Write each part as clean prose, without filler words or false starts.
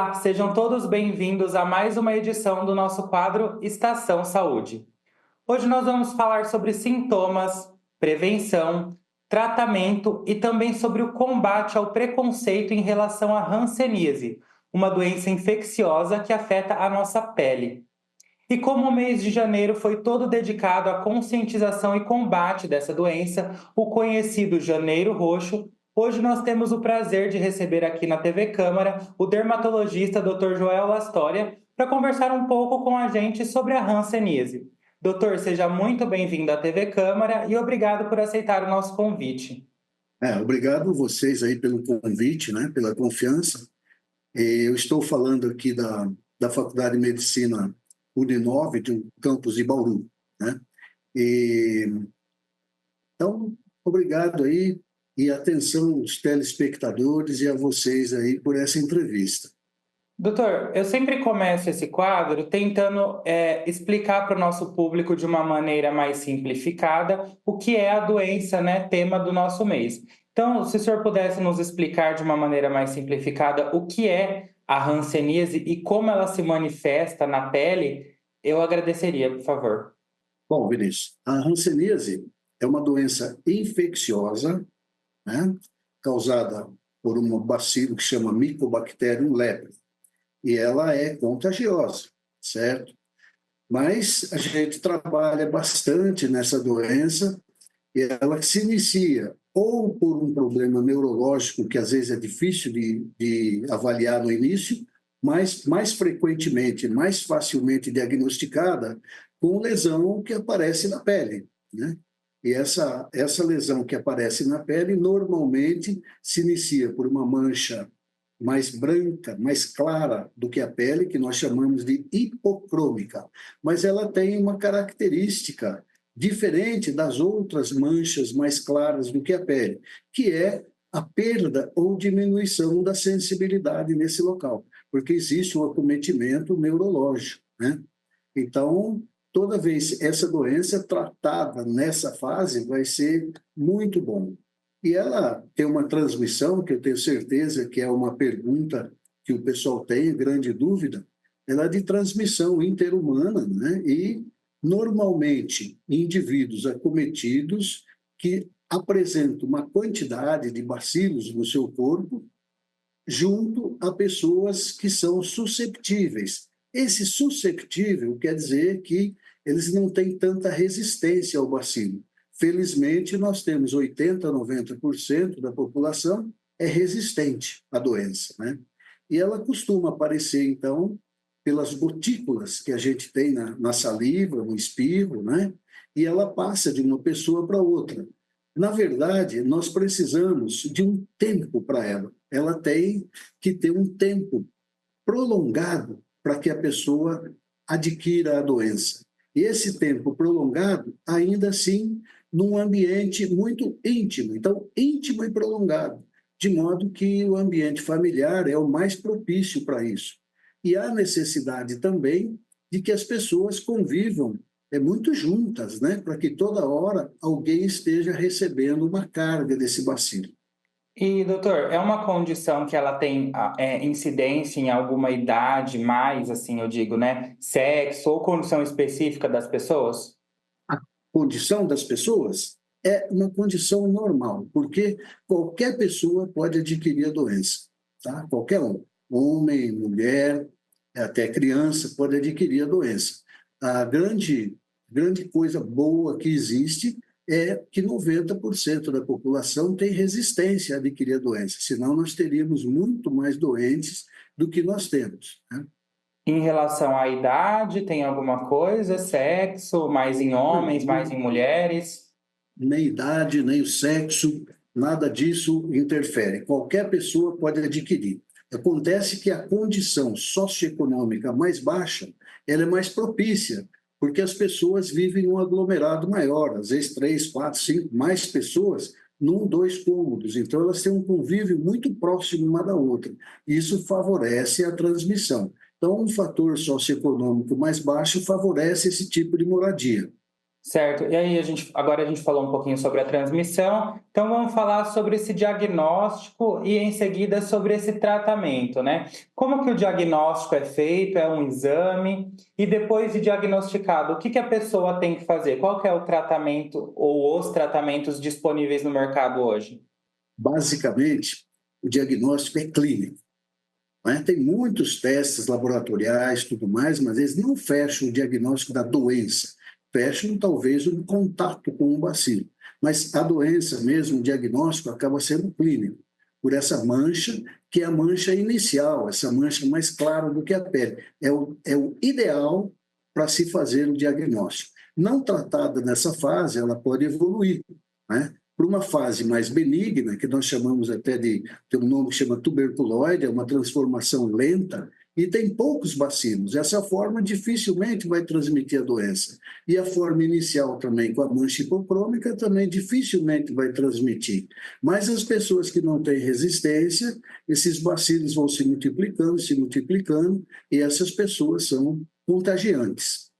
Olá, sejam todos bem-vindos a mais uma edição do nosso quadro Estação Saúde. Hoje nós vamos falar sobre sintomas, prevenção, tratamento e também sobre o combate ao preconceito em relação à hanseníase, uma doença infecciosa que afeta a nossa pele. E como o mês de janeiro foi todo dedicado à conscientização e combate dessa doença, o conhecido Janeiro Roxo, hoje nós temos o prazer de receber aqui na TV Câmara o dermatologista Dr. Joel Lastoria para conversar um pouco com a gente sobre a hanseníase. Doutor, seja muito bem-vindo à TV Câmara e obrigado por aceitar o nosso convite. Obrigado vocês aí pelo convite, né, pela confiança. Eu estou falando aqui da Faculdade de Medicina Uninove, de um campus de Bauru, né? Então, obrigado aí e atenção aos telespectadores e a vocês aí por essa entrevista. Doutor, eu sempre começo esse quadro tentando explicar para o nosso público de uma maneira mais simplificada o que é a doença, né, tema do nosso mês. Então, se o senhor pudesse nos explicar de uma maneira mais simplificada o que é a hanseníase e como ela se manifesta na pele, eu agradeceria, por favor. Bom, Vinícius, a hanseníase é uma doença infecciosa, né, causada por um bacilo que chama Mycobacterium leprae. E ela é contagiosa, certo? Mas a gente trabalha bastante nessa doença e ela se inicia ou por um problema neurológico, que às vezes é difícil de avaliar no início, mas mais frequentemente, mais facilmente diagnosticada com lesão que aparece na pele, né? E essa lesão que aparece na pele normalmente se inicia por uma mancha mais branca, mais clara do que a pele, que nós chamamos de hipocrômica. Mas ela tem uma característica diferente das outras manchas mais claras do que a pele, que é a perda ou diminuição da sensibilidade nesse local, porque existe um acometimento neurológico, né? Então, toda vez essa doença tratada nessa fase vai ser muito bom. E ela tem uma transmissão, que eu tenho certeza que é uma pergunta que o pessoal tem, grande dúvida, ela é de transmissão interhumana, né? E, normalmente, indivíduos acometidos que apresentam uma quantidade de bacilos no seu corpo, junto a pessoas que são susceptíveis. Esse susceptível quer dizer que eles não têm tanta resistência ao bacilo. Felizmente, nós temos 80% a 90% da população é resistente à doença, né? E ela costuma aparecer, então, pelas gotículas que a gente tem na saliva, no espirro, né? E ela passa de uma pessoa para outra. Na verdade, nós precisamos de um tempo para ela. Ela tem que ter um tempo prolongado para que a pessoa adquira a doença. E esse tempo prolongado, ainda assim, num ambiente muito íntimo, então íntimo e prolongado, de modo que o ambiente familiar é o mais propício para isso. E há necessidade também de que as pessoas convivam muito juntas, né, para que toda hora alguém esteja recebendo uma carga desse bacilo. E, doutor, é uma condição que ela tem incidência em alguma idade mais, assim, eu digo, né? Sexo ou condição específica das pessoas? A condição das pessoas é uma condição normal, porque qualquer pessoa pode adquirir a doença, tá? Qualquer um, homem, mulher, até criança pode adquirir a doença. A grande coisa boa que existe é que 90% da população tem resistência a adquirir a doença, senão nós teríamos muito mais doentes do que nós temos, né? Em relação à idade, tem alguma coisa? Sexo, mais em homens, mais em mulheres? Nem idade, nem o sexo, nada disso interfere. Qualquer pessoa pode adquirir. Acontece que a condição socioeconômica mais baixa, ela é mais propícia, porque as pessoas vivem em um aglomerado maior, às vezes 3, 4, 5, mais pessoas num, 2 cômodos. Então, elas têm um convívio muito próximo uma da outra. Isso favorece a transmissão. Então, um fator socioeconômico mais baixo favorece esse tipo de moradia. Certo. E aí, agora a gente falou um pouquinho sobre a transmissão, então vamos falar sobre esse diagnóstico e em seguida sobre esse tratamento, né? Como que o diagnóstico é feito? É um exame? E depois de diagnosticado, o que que a pessoa tem que fazer? Qual que é o tratamento ou os tratamentos disponíveis no mercado hoje? Basicamente, o diagnóstico é clínico, né? Tem muitos testes laboratoriais, tudo mais, mas eles não fecham o diagnóstico da doença, fecham talvez um contato com o bacilo. Mas a doença mesmo, o diagnóstico acaba sendo clínico, por essa mancha, que é a mancha inicial, essa mancha mais clara do que a pele. É o ideal para se fazer o diagnóstico. Não tratada nessa fase, ela pode evoluir, né? Para uma fase mais benigna, que nós chamamos até tem um nome que chama tuberculose, é uma transformação lenta, e tem poucos bacilos. Essa forma dificilmente vai transmitir a doença. E a forma inicial também, com a mancha hipocrômica, também dificilmente vai transmitir. Mas as pessoas que não têm resistência, esses bacilos vão se multiplicando, e essas pessoas são contagiantes.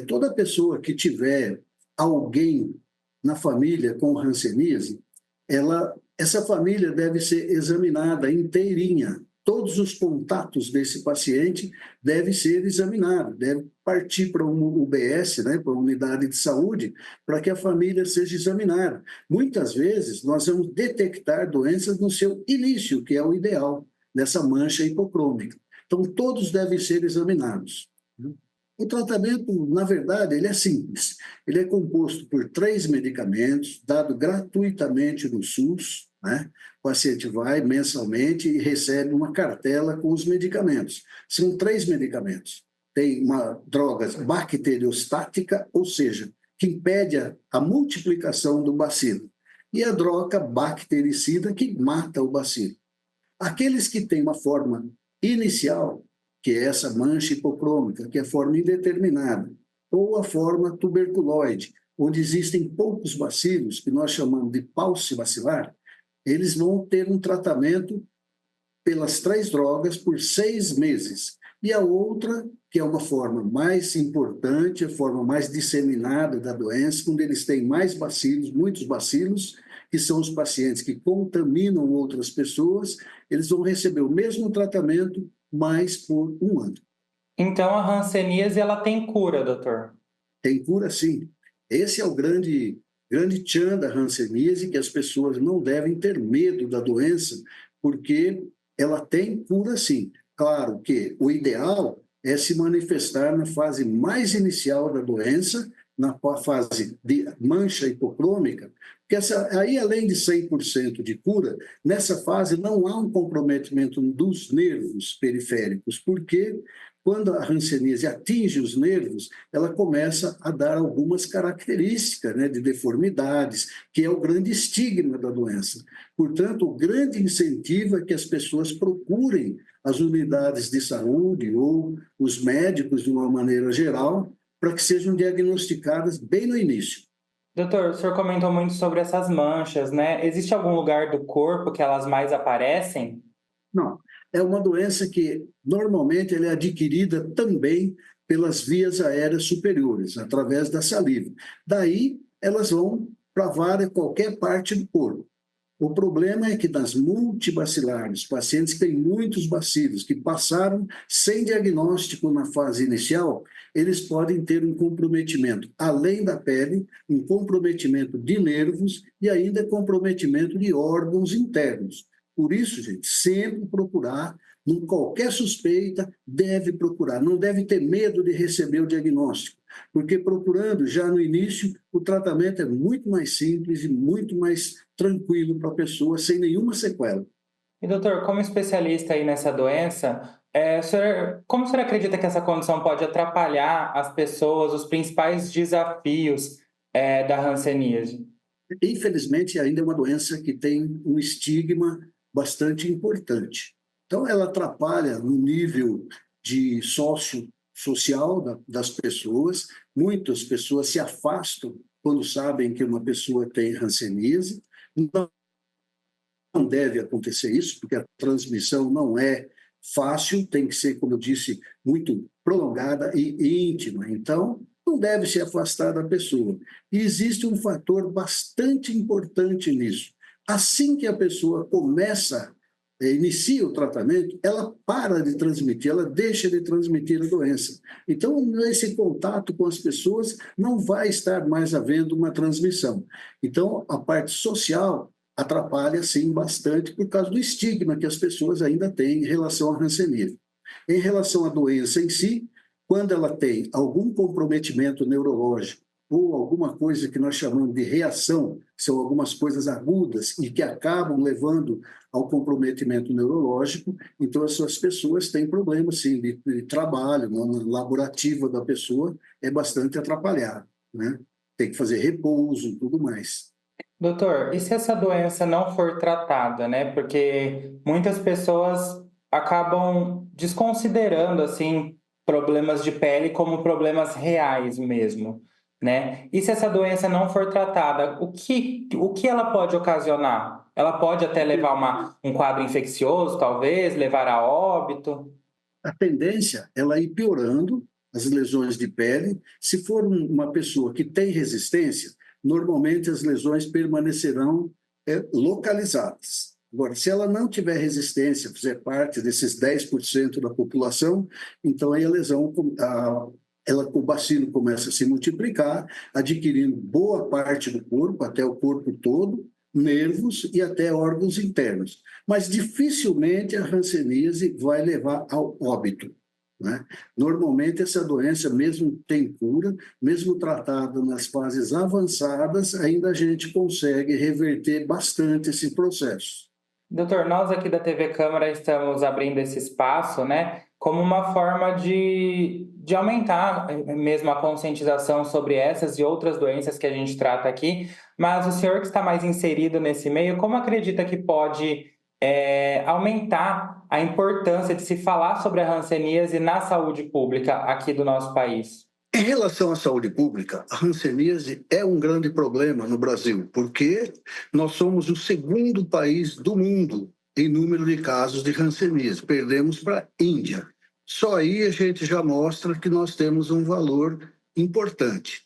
Toda pessoa que tiver alguém na família com hanseníase, essa família deve ser examinada inteirinha. Todos os contatos desse paciente devem ser examinados, deve partir para um UBS, né, para uma unidade de saúde, para que a família seja examinada. Muitas vezes, nós vamos detectar doenças no seu início, que é o ideal, nessa mancha hipocrômica. Então, todos devem ser examinados. O tratamento, na verdade, ele é simples. Ele é composto por 3 medicamentos, dado gratuitamente no SUS, né? O paciente vai mensalmente e recebe uma cartela com os medicamentos. São 3 medicamentos. Tem uma droga bacteriostática, ou seja, que impede a multiplicação do bacilo. E a droga bactericida, que mata o bacilo. Aqueles que têm uma forma inicial, que é essa mancha hipocrômica, que é a forma indeterminada, ou a forma tuberculoide, onde existem poucos bacilos, que nós chamamos de pauci bacilar, eles vão ter um tratamento pelas 3 drogas por 6 meses. E a outra, que é uma forma mais importante, a forma mais disseminada da doença, onde eles têm mais bacilos, muitos bacilos, que são os pacientes que contaminam outras pessoas, eles vão receber o mesmo tratamento, mas por 1 ano. Então, a hanseníase, ela tem cura, doutor? Tem cura, sim. Esse é o grande tchan da hanseníase, que as pessoas não devem ter medo da doença, porque ela tem cura, sim. Claro que o ideal é se manifestar na fase mais inicial da doença, na fase de mancha hipocrômica, porque aí, além de 100% de cura, nessa fase não há um comprometimento dos nervos periféricos, porque quando a hanseníase atinge os nervos, ela começa a dar algumas características, né, de deformidades, que é o grande estigma da doença. Portanto, o grande incentivo é que as pessoas procurem as unidades de saúde ou os médicos, de uma maneira geral, para que sejam diagnosticadas bem no início. Doutor, o senhor comentou muito sobre essas manchas, né? Existe algum lugar do corpo que elas mais aparecem? Não, é uma doença que normalmente ela é adquirida também pelas vias aéreas superiores, através da saliva. Daí elas vão para qualquer parte do corpo. O problema é que nas multibacilares, pacientes que têm muitos bacilos, que passaram sem diagnóstico na fase inicial, eles podem ter um comprometimento, além da pele, um comprometimento de nervos e ainda comprometimento de órgãos internos. Por isso, gente, sempre procurar, em qualquer suspeita, deve procurar, não deve ter medo de receber o diagnóstico, porque procurando já no início, o tratamento é muito mais simples e muito mais tranquilo para a pessoa, sem nenhuma sequela. E, doutor, como especialista aí nessa doença, como o senhor acredita que essa condição pode atrapalhar as pessoas, os principais desafios, da hanseníase? Infelizmente, ainda é uma doença que tem um estigma bastante importante. Então, ela atrapalha no nível de social das pessoas. Muitas pessoas se afastam quando sabem que uma pessoa tem hanseníase. Não deve acontecer isso, porque a transmissão não é fácil, tem que ser, como eu disse, muito prolongada e íntima. Então, não deve se afastar da pessoa. E existe um fator bastante importante nisso. Assim que a pessoa inicia o tratamento, ela para de transmitir, ela deixa de transmitir a doença. Então, nesse contato com as pessoas, não vai estar mais havendo uma transmissão. Então, a parte social atrapalha, sim, bastante por causa do estigma que as pessoas ainda têm em relação à hanseníase. Em relação à doença em si, quando ela tem algum comprometimento neurológico ou alguma coisa que nós chamamos de reação, que são algumas coisas agudas e que acabam levando ao comprometimento neurológico, então essas pessoas têm problemas, sim, de trabalho, no laborativo da pessoa é bastante atrapalhado, né? Tem que fazer repouso e tudo mais. Doutor, e se essa doença não for tratada, né? Porque muitas pessoas acabam desconsiderando, assim, problemas de pele como problemas reais mesmo, né? E se essa doença não for tratada, o que ela pode ocasionar? Ela pode até levar um quadro infeccioso, talvez, levar a óbito? A tendência é ela ir piorando as lesões de pele. Se for uma pessoa que tem resistência, normalmente as lesões permanecerão localizadas. Agora, se ela não tiver resistência, fizer parte desses 10% da população, então aí a lesão, o bacilo começa a se multiplicar, adquirindo boa parte do corpo, até o corpo todo, nervos e até órgãos internos. Mas dificilmente a hanseníase vai levar ao óbito, né? Normalmente essa doença, mesmo tem cura, mesmo tratada nas fases avançadas, ainda a gente consegue reverter bastante esse processo. Doutor, nós aqui da TV Câmara estamos abrindo esse espaço, né, como uma forma de aumentar mesmo a conscientização sobre essas e outras doenças que a gente trata aqui, mas o senhor que está mais inserido nesse meio, como acredita que pode aumentar a importância de se falar sobre a hanseníase na saúde pública aqui do nosso país? Em relação à saúde pública, a hanseníase é um grande problema no Brasil, porque nós somos o segundo país do mundo em número de casos de hanseníase. Perdemos para a Índia. Só aí a gente já mostra que nós temos um valor importante.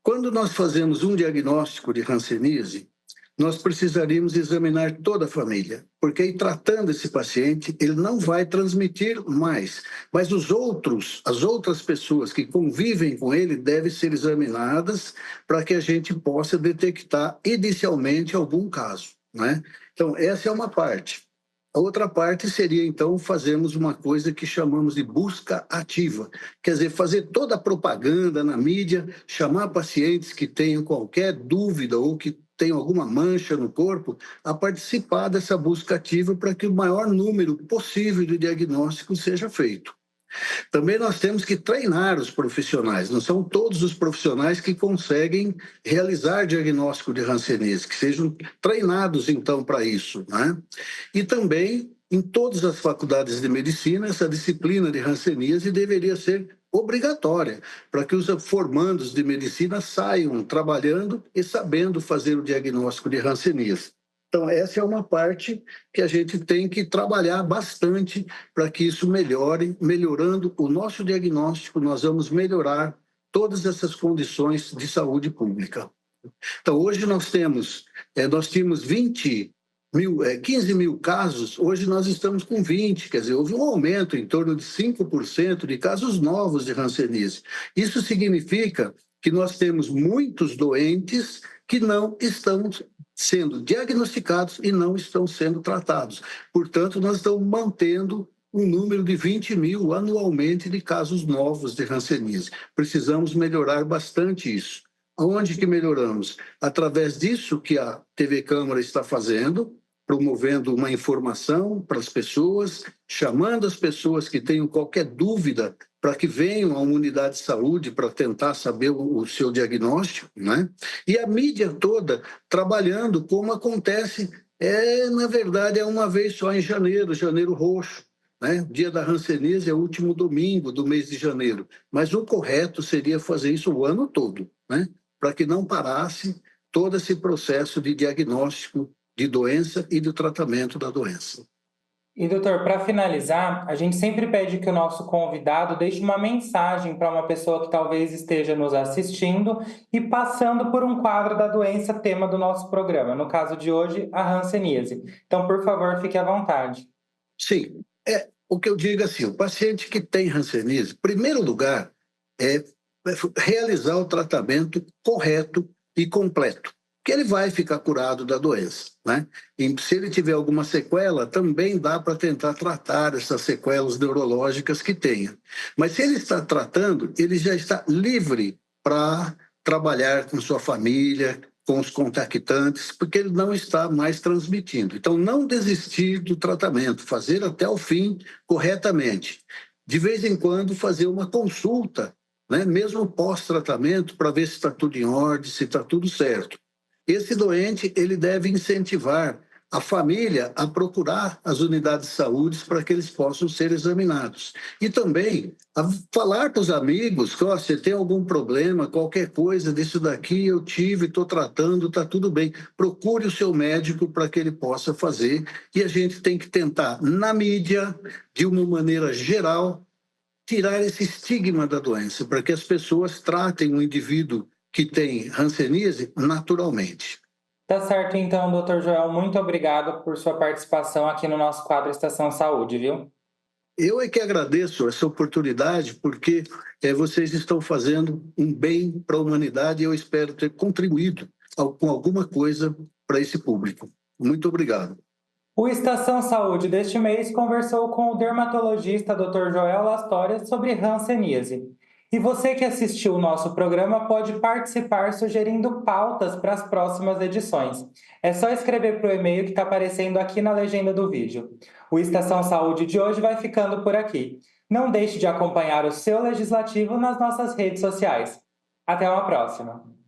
Quando nós fazemos um diagnóstico de hanseníase, nós precisaríamos examinar toda a família, porque aí, tratando esse paciente, ele não vai transmitir mais, mas as outras pessoas que convivem com ele devem ser examinadas para que a gente possa detectar inicialmente algum caso, né? Então, essa é uma parte. A outra parte seria, então, fazermos uma coisa que chamamos de busca ativa. Quer dizer, fazer toda a propaganda na mídia, chamar pacientes que tenham qualquer dúvida ou que tenham alguma mancha no corpo, a participar dessa busca ativa para que o maior número possível de diagnósticos seja feito. Também nós temos que treinar os profissionais. Não são todos os profissionais que conseguem realizar diagnóstico de hanseníase, que sejam treinados, então, para isso, né? E também, em todas as faculdades de medicina, essa disciplina de hanseníase deveria ser obrigatória, para que os formandos de medicina saiam trabalhando e sabendo fazer o diagnóstico de hanseníase. Então, essa é uma parte que a gente tem que trabalhar bastante para que isso melhore. Melhorando o nosso diagnóstico, nós vamos melhorar todas essas condições de saúde pública. Então, hoje nós tínhamos 15 mil casos, hoje nós estamos com 20, quer dizer, houve um aumento em torno de 5% de casos novos de hanseníase. Isso significa que nós temos muitos doentes que não estão sendo diagnosticados e não estão sendo tratados. Portanto, nós estamos mantendo um número de 20 mil anualmente de casos novos de hanseníase. Precisamos melhorar bastante isso. Aonde que melhoramos? Através disso que a TV Câmara está fazendo, promovendo uma informação para as pessoas, chamando as pessoas que tenham qualquer dúvida para que venham a uma unidade de saúde para tentar saber o seu diagnóstico, né? E a mídia toda trabalhando como acontece, na verdade, é uma vez só em janeiro, janeiro roxo, né? Dia da hanseníase é o último domingo do mês de janeiro, mas o correto seria fazer isso o ano todo, né? Para que não parasse todo esse processo de diagnóstico de doença e do tratamento da doença. E, doutor, para finalizar, a gente sempre pede que o nosso convidado deixe uma mensagem para uma pessoa que talvez esteja nos assistindo e passando por um quadro da doença tema do nosso programa, no caso de hoje, a hanseníase. Então, por favor, fique à vontade. Sim, o que eu digo assim, o paciente que tem hanseníase, em primeiro lugar, é realizar o tratamento correto e completo, que ele vai ficar curado da doença, né? E se ele tiver alguma sequela, também dá para tentar tratar essas sequelas neurológicas que tenha. Mas se ele está tratando, ele já está livre para trabalhar com sua família, com os contactantes, porque ele não está mais transmitindo. Então, não desistir do tratamento, fazer até o fim corretamente. De vez em quando, fazer uma consulta, né, mesmo pós-tratamento, para ver se está tudo em ordem, se está tudo certo. Esse doente, ele deve incentivar a família a procurar as unidades de saúde para que eles possam ser examinados. E também a falar para os amigos que, você tem algum problema, qualquer coisa disso daqui eu tive, estou tratando, está tudo bem. Procure o seu médico para que ele possa fazer. E a gente tem que tentar, na mídia, de uma maneira geral, tirar esse estigma da doença, para que as pessoas tratem o indivíduo que tem hanseníase naturalmente. Tá certo, então, doutor Joel, muito obrigado por sua participação aqui no nosso quadro Estação Saúde, viu? Eu é que agradeço essa oportunidade, porque vocês estão fazendo um bem para a humanidade e eu espero ter contribuído com alguma coisa para esse público. Muito obrigado. O Estação Saúde deste mês conversou com o dermatologista Dr. Joel Lastória sobre hanseníase. E você que assistiu o nosso programa pode participar sugerindo pautas para as próximas edições. É só escrever para o e-mail que está aparecendo aqui na legenda do vídeo. O Estação Saúde de hoje vai ficando por aqui. Não deixe de acompanhar o seu legislativo nas nossas redes sociais. Até uma próxima!